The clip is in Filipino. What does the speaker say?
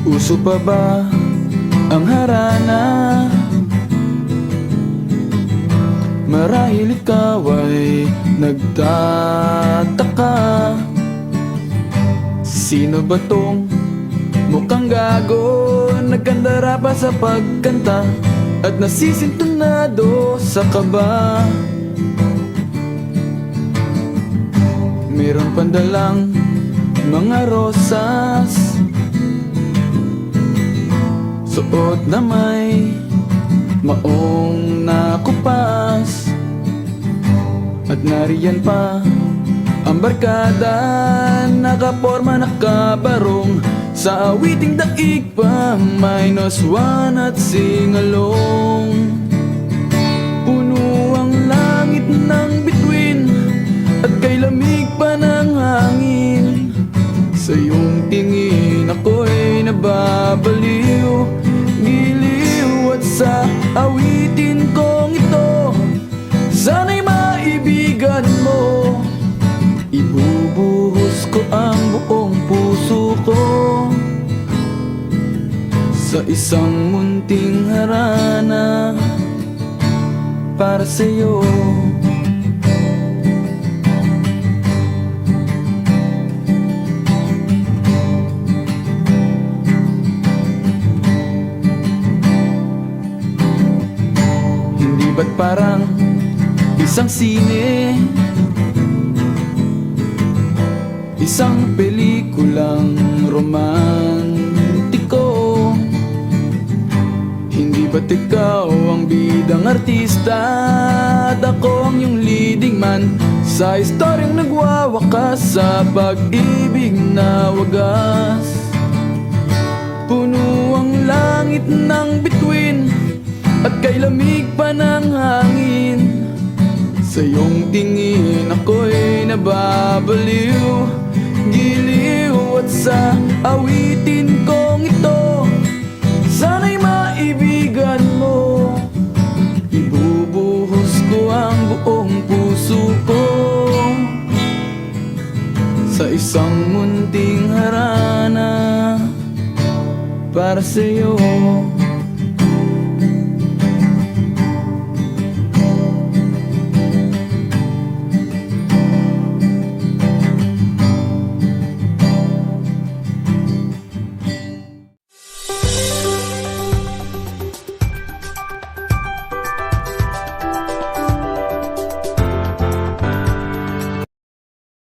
Uso pa ba ang harana? Marahil ikaw ay nagtataka, sino ba tong mukhang gago, nagkandara pa sa pagkanta at nasisintunado sa kaba? Meron pandalang mga rosas, suot na may maong nakupas, at nariyan pa ang barkada, nakaporma nakabarong sa awiting daig pa, -1 at singalong. Puno ang langit ng bituin at kay lamig pa ng hangin. Sa iyong tingin ako'y nababaliw, giliw, at sa awitin kong ito sana'y maibigan mo. Ibubuhos ko ang buong puso ko sa isang munting harana para sa'yo. Hindi ba't parang isang sine, isang pelikulang romantiko? Hindi ba't ikaw ang bidang artista at ako ang iyong leading man sa istoryang nagwawakas sa pag-ibig na wagas? Puno ang langit ng bituin at kay lamig pa ng hangin. Sa iyong tingin ako'y nababaliw, giliw, at sa awitin kong ito sana'y maibigan mo. Ibubuhos ko ang buong puso ko sa isang munting harana para sa'yo.